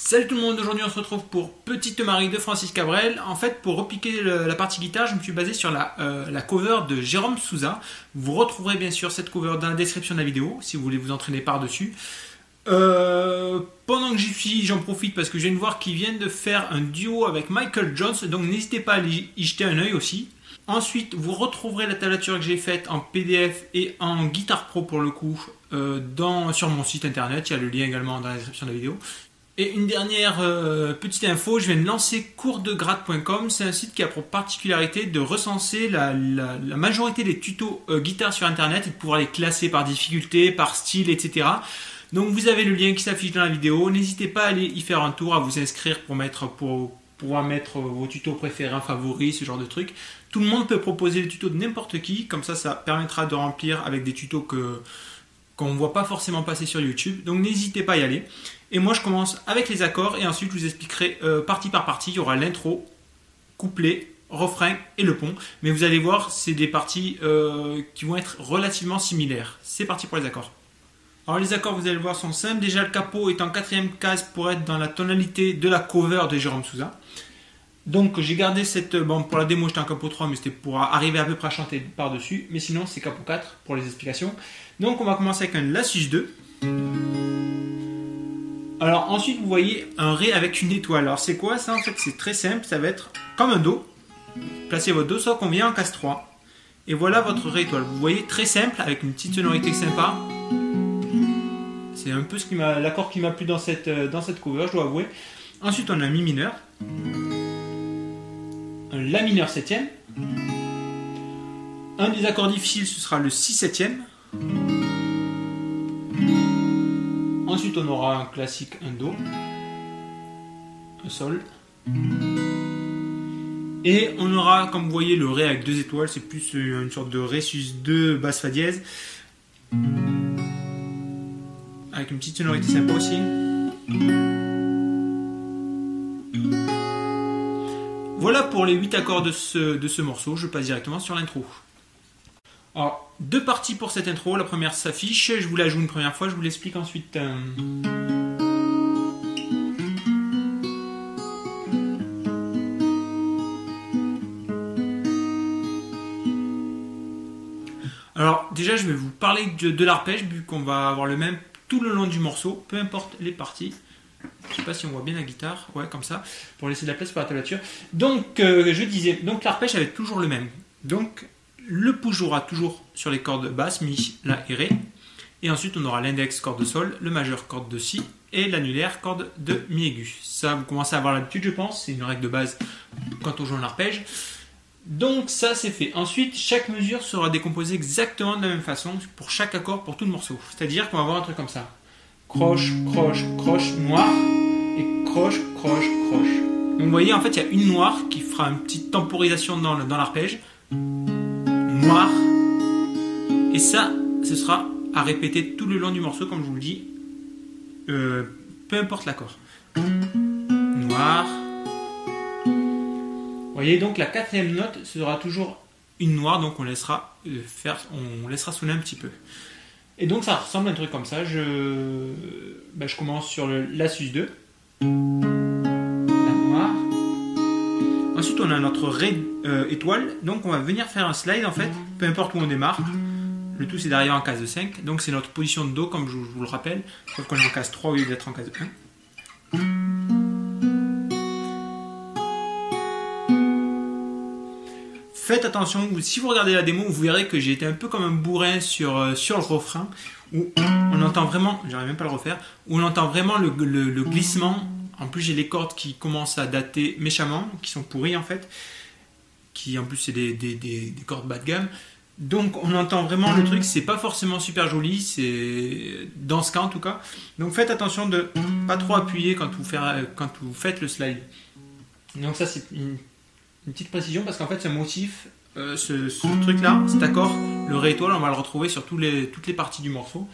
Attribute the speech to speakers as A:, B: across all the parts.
A: Salut tout le monde, aujourd'hui on se retrouve pour Petite Marie de Francis Cabrel. En fait, pour repiquer la partie guitare, je me suis basé sur la cover de Jérôme Souza. Vous retrouverez bien sûr cette cover dans la description de la vidéo, si vous voulez vous entraîner par-dessus. Pendant que j'y suis, j'en profite parce que je viens de voir qu'ils viennent de faire un duo avec Michael Jones, donc n'hésitez pas à y jeter un œil aussi. Ensuite, vous retrouverez la tablature que j'ai faite en PDF et en Guitar Pro pour le coup sur mon site internet. Il y a le lien également dans la description de la vidéo. Et une dernière petite info, je viens de lancer coursdegrade.com. C'est un site qui a pour particularité de recenser la majorité des tutos guitare sur internet et de pouvoir les classer par difficulté, par style, etc. Donc vous avez le lien qui s'affiche dans la vidéo. N'hésitez pas à aller y faire un tour, à vous inscrire pour pouvoir mettre vos tutos préférés en favoris, ce genre de trucs. Tout le monde peut proposer des tutos de n'importe qui, comme ça permettra de remplir avec des tutos qu'on ne voit pas forcément passer sur YouTube. Donc n'hésitez pas à y aller. Et moi je commence avec les accords et ensuite je vous expliquerai partie par partie. Il y aura l'intro, couplet, refrain et le pont. Mais vous allez voir, c'est des parties qui vont être relativement similaires. C'est parti pour les accords. Alors les accords, vous allez le voir, sont simples. Déjà le capot est en 4e case pour être dans la tonalité de la cover de Jérôme Souza. Donc j'ai gardé cette... Bon, pour la démo j'étais en capot 3, mais c'était pour arriver à peu près à chanter par-dessus. Mais sinon c'est capot 4 pour les explications. Donc on va commencer avec un La sus 2. Alors ensuite vous voyez un Ré avec une étoile. Alors c'est quoi ça? En fait c'est très simple, ça va être comme un Do. Placez votre Do sol qu'on vient en case 3. Et voilà votre Ré étoile. Vous voyez, très simple, avec une petite sonorité sympa. C'est un peu l'accord qui m'a plu dans cette cover, je dois avouer. Ensuite on a un Mi mineur. Un La mineur 7e. Un des accords difficiles ce sera le Si 7e. Ensuite on aura un classique, un Do, un Sol. Et on aura, comme vous voyez, le Ré avec 2 étoiles, c'est plus une sorte de Ré sus 2 basse fa dièse. Avec une petite sonorité sympa aussi. Voilà pour les 8 accords de ce morceau, je passe directement sur l'intro. Alors, 2 parties pour cette intro. La première s'affiche, je vous la joue une première fois, je vous l'explique ensuite. Alors, déjà, je vais vous parler de l'arpège, vu qu'on va avoir le même tout le long du morceau, peu importe les parties. Je ne sais pas si on voit bien la guitare, ouais, comme ça, pour laisser de la place pour la tablature. Donc, je disais, donc l'arpège va être toujours le même. Donc, le pouce jouera toujours sur les cordes basses, Mi, La et Ré. Et ensuite, on aura l'index, corde de Sol, le majeur, corde de Si, et l'annulaire, corde de Mi aigu. Ça, vous commencez à avoir l'habitude, je pense. C'est une règle de base quand on joue un arpège. Donc, ça, c'est fait. Ensuite, chaque mesure sera décomposée exactement de la même façon pour chaque accord, pour tout le morceau. C'est-à-dire qu'on va avoir un truc comme ça. Croche, croche, croche, noir, et croche, croche, croche. Donc, vous voyez, en fait, il y a une noire qui fera une petite temporisation dans l'arpège. Noir, et ça, ce sera à répéter tout le long du morceau, comme je vous le dis, peu importe l'accord. Noir. Vous voyez, donc la 4e note sera toujours une noire, donc on laissera sonner un petit peu. Et donc ça ressemble à un truc comme ça. Je commence sur le La sus 2, la noire. Ensuite, on a notre Ré étoile. Donc, on va venir faire un slide en fait, peu importe où on démarre. Le tout, c'est d'arriver en case 5. Donc, c'est notre position de Do, comme je vous le rappelle. Sauf qu'on est en case 3 au lieu d'être en case 1. Faites attention, si vous regardez la démo, vous verrez que j'ai été un peu comme un bourrin sur le refrain. Où on entend vraiment, j'arrive même pas à le refaire, où on entend vraiment le glissement. En plus, j'ai les cordes qui commencent à dater méchamment, qui sont pourries en fait. Qui en plus, c'est des cordes bas de gamme. Donc, on entend vraiment le truc. C'est pas forcément super joli, c'est dans ce cas en tout cas. Donc, faites attention de pas trop appuyer quand vous faites le slide. Donc, ça, c'est une petite précision parce qu'en fait, ce motif, ce truc-là, cet accord, le Ré étoile, on va le retrouver sur toutes les parties du morceau.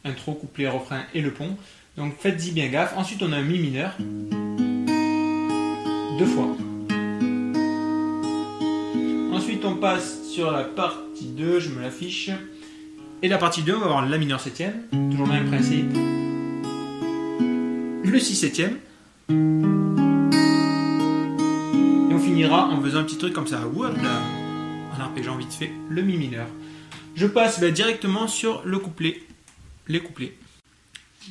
A: Intro, couplet, refrain et le pont. Donc faites-y bien gaffe. Ensuite on a un Mi mineur. 2 fois. Ensuite on passe sur la partie 2, je me l'affiche. Et la partie 2, on va avoir La mineur 7e. Toujours le même principe. Le Si 7e. Et on finira en faisant un petit truc comme ça, en arpégeant vite fait le mi mineur. Je passe directement sur le couplet, les couplets.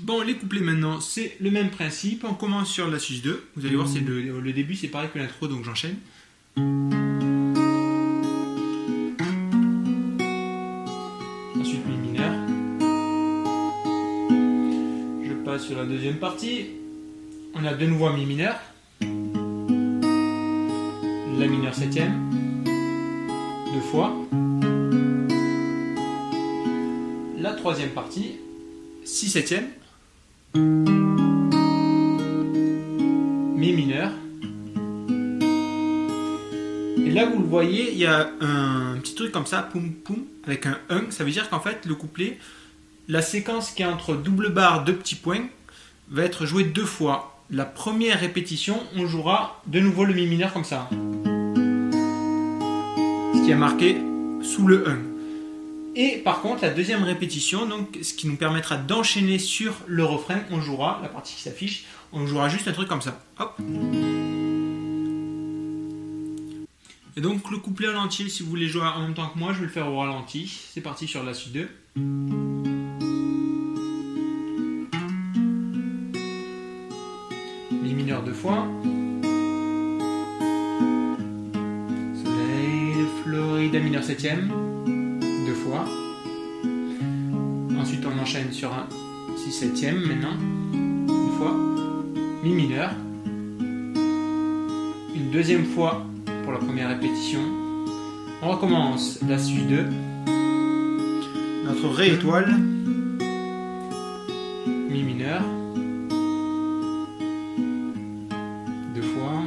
A: Bon, les couplets maintenant, c'est le même principe. On commence sur la sus 2. Vous allez voir, c'est le début, c'est pareil que l'intro, donc j'enchaîne. Ensuite, mi mineur. Je passe sur la deuxième partie. On a de nouveau un mi mineur. La mineur septième. Deux fois. La troisième partie. Si septième. Mi mineur. Et là vous le voyez, il y a un petit truc comme ça, poum poum, avec un 1. Ça veut dire qu'en fait le couplet, la séquence qui est entre double barre, deux petits points, va être jouée deux fois. La première répétition, on jouera de nouveau le mi mineur comme ça. Ce qui est marqué sous le 1. Et par contre, la deuxième répétition, donc, ce qui nous permettra d'enchaîner sur le refrain, on jouera, la partie qui s'affiche, on jouera juste un truc comme ça. Hop. Et donc le couplet en entier, si vous voulez jouer en même temps que moi, je vais le faire au ralenti. C'est parti sur la suite 2. Mi mineur deux fois. Soleil de Floride, mineur septième. Deux fois. Ensuite on enchaîne sur un si septième maintenant. Une fois. Mi mineur. Une deuxième fois pour la première répétition. On recommence la suite 2. Notre Ré étoile. Mi mineur. Deux fois.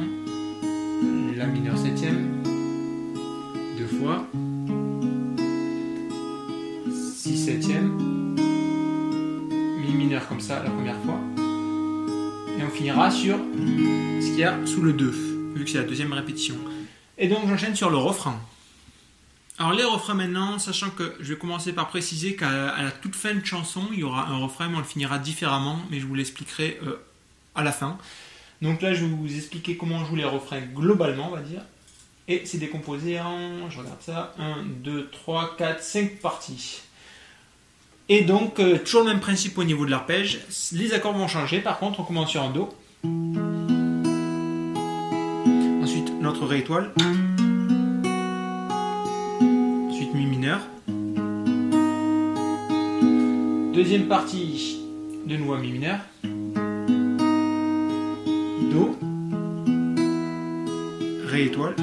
A: La mineur septième. Deux fois. Si septième. Mi mineur comme ça la première fois. Et on finira sur ce qu'il y a sous le 2, vu que c'est la deuxième répétition. Et donc j'enchaîne sur le refrain. Alors les refrains maintenant, sachant que je vais commencer par préciser qu'à la toute fin de chanson, il y aura un refrain, mais on le finira différemment, mais je vous l'expliquerai à la fin. Donc là, je vais vous expliquer comment on joue les refrains globalement, on va dire. Et c'est décomposé en, je regarde ça, 1, 2, 3, 4, 5 parties. Et donc, toujours le même principe au niveau de l'arpège. Les accords vont changer, par contre, on commence sur un Do. Ensuite, notre Ré étoile. Ensuite, Mi mineur. Deuxième partie, de nouveau Mi mineur. Do. Ré étoile.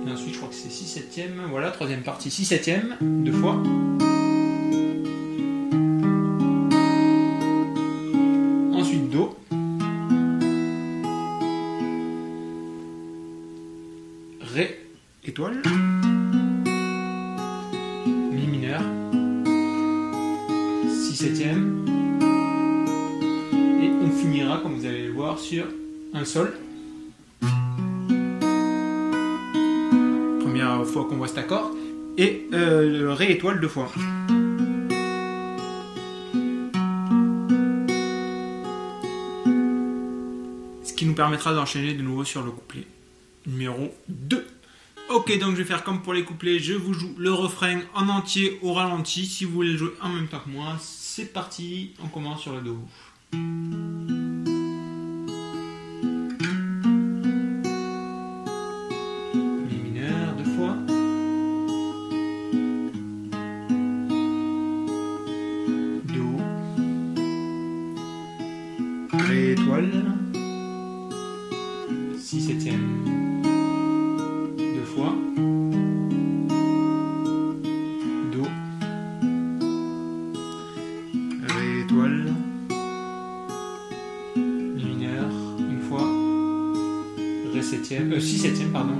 A: Et ensuite, je crois que c'est si septième. Voilà, troisième partie, si septième, deux fois. Ensuite, Do. Ré étoile. Mi mineur. Si septième. Et on finira, comme vous allez le voir, sur un Sol. Première fois qu'on voit cet accord. Et le Ré étoile deux fois. Ce qui nous permettra d'enchaîner de nouveau sur le couplet numéro 2. Ok, donc je vais faire comme pour les couplets, je vous joue le refrain en entier au ralenti. Si vous voulez le jouer en même temps que moi, c'est parti, on commence sur le Do. Mi mineur deux fois. Do. Ré étoile. Si septième. Deux fois. Do. Ré étoile. Mi mineur. Une fois. Ré septième. Si septième, pardon.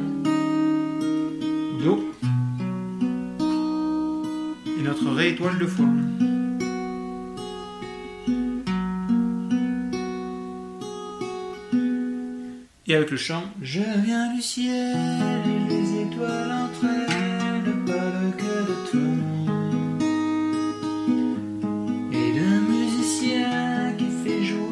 A: Do. Et notre Ré étoile deux fois. Et avec le chant, je viens du ciel, et les étoiles entre elles ne parlent que de toi. Et d'un musicien qui fait jouer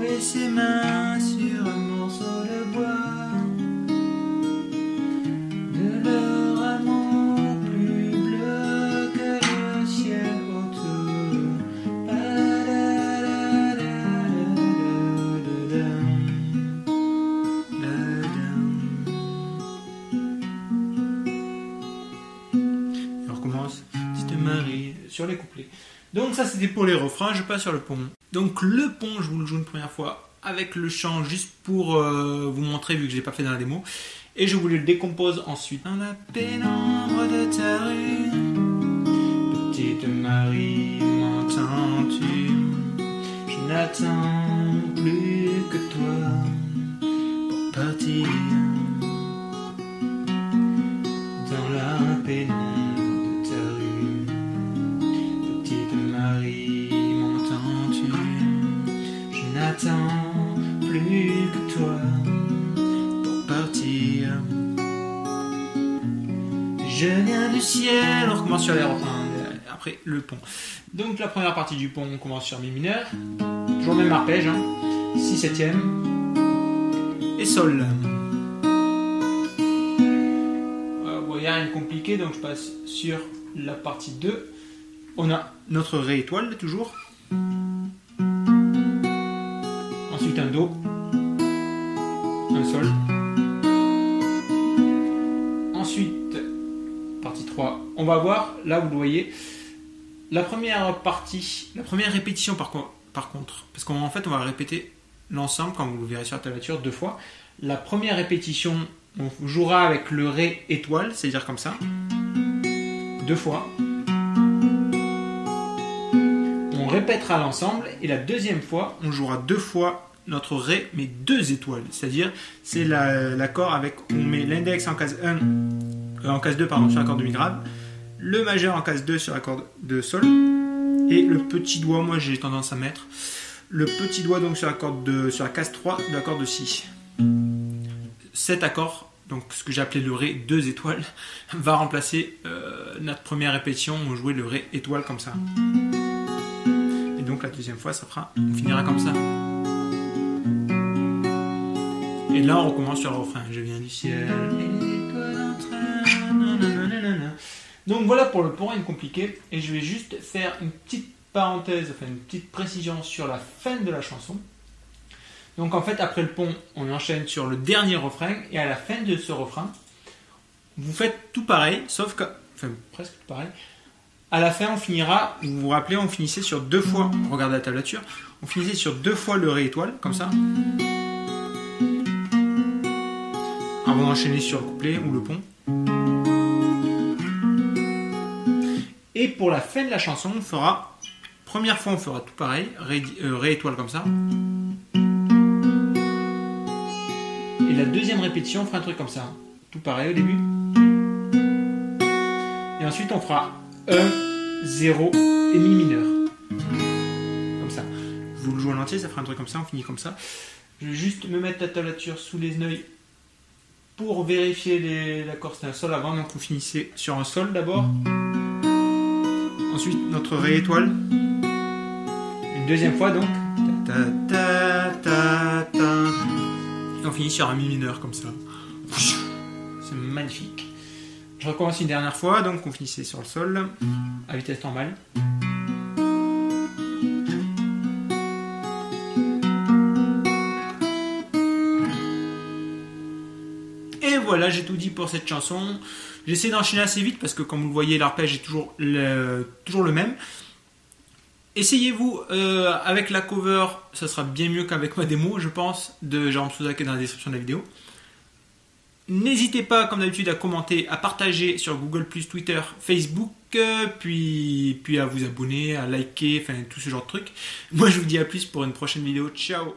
A: sur les couplets. Donc ça c'était pour les refrains, je passe sur le pont. Donc le pont, je vous le joue une première fois avec le chant juste pour vous montrer vu que je l'ai pas fait dans la démo. Et je vous le décompose ensuite. Dans la pénombre de ta rue, petite Marie, m'entends-tu? Je n'attends plus que toi pour partir. Dans la pénombre de ta rue, petite Marie, m'entends-tu? Je n'attends plus que toi pour partir. Je viens du ciel. On recommence sur les refrains, après le pont. Donc la première partie du pont, on commence sur mi mineur, toujours le même arpège, hein. Si septième et sol. Il n'y a rien de compliqué, donc je passe sur la partie 2. On a notre Ré étoile toujours. Ensuite un Do, un Sol. Ensuite, partie 3. On va voir, là vous le voyez, la première partie, la première répétition par contre, parce qu'en fait on va répéter l'ensemble, comme vous le verrez sur la tablature, 2 fois. La première répétition, on jouera avec le Ré étoile, c'est-à-dire comme ça, 2 fois. On répétera l'ensemble et la deuxième fois, on jouera 2 fois notre Ré, mais 2 étoiles. C'est-à-dire, c'est l'accord avec, on met l'index en case 1, en case 2 pardon, sur l'accord de mi grave, le majeur en case 2 sur l'accord de Sol, et le petit doigt, moi j'ai tendance à mettre le petit doigt donc sur la case 3 de l'accord de Si. Cet accord, donc ce que j'ai appelé le Ré 2 étoiles, va remplacer notre première répétition où on jouait le Ré étoile comme ça. Et donc la deuxième fois, on finira comme ça. Et là, on recommence sur le refrain. Je viens du ciel, étoile en train, nanana. Donc voilà pour le pont, rien de compliqué. Et je vais juste faire une petite parenthèse, enfin une petite précision sur la fin de la chanson. Donc en fait, après le pont, on enchaîne sur le dernier refrain, et à la fin de ce refrain, vous faites tout pareil, sauf que, enfin presque tout pareil. À la fin, on finira, vous vous rappelez, on finissait sur 2 fois, regardez la tablature, on finissait sur 2 fois le Ré étoile, comme ça. Avant d'enchaîner sur le couplet ou le pont. Et pour la fin de la chanson, on fera, première fois on fera tout pareil, Ré étoile comme ça. Et la deuxième répétition, on fera un truc comme ça. Tout pareil au début. Et ensuite, on fera 1, 0 et mi mineur. Comme ça. Je vous le joue en entier, ça fera un truc comme ça, on finit comme ça. Je vais juste me mettre la tablature sous les yeux pour vérifier l'accord. C'était un Sol avant, donc on finissait sur un Sol d'abord. Ensuite, notre Ré étoile. Une deuxième fois, donc. Ta, ta, ta, ta. Et on finit sur un mi mineur comme ça. C'est magnifique. Je recommence une dernière fois, donc on finissait sur le Sol à vitesse normale. Et voilà, j'ai tout dit pour cette chanson. J'essaie d'enchaîner assez vite parce que comme vous le voyez, l'arpège est toujours le même. Essayez-vous avec la cover, ça sera bien mieux qu'avec ma démo, je pense, de Jérôme Souza qui est dans la description de la vidéo. N'hésitez pas, comme d'habitude, à commenter, à partager sur Google+, Twitter, Facebook, puis à vous abonner, à liker, enfin tout ce genre de trucs. Moi, je vous dis à plus pour une prochaine vidéo. Ciao!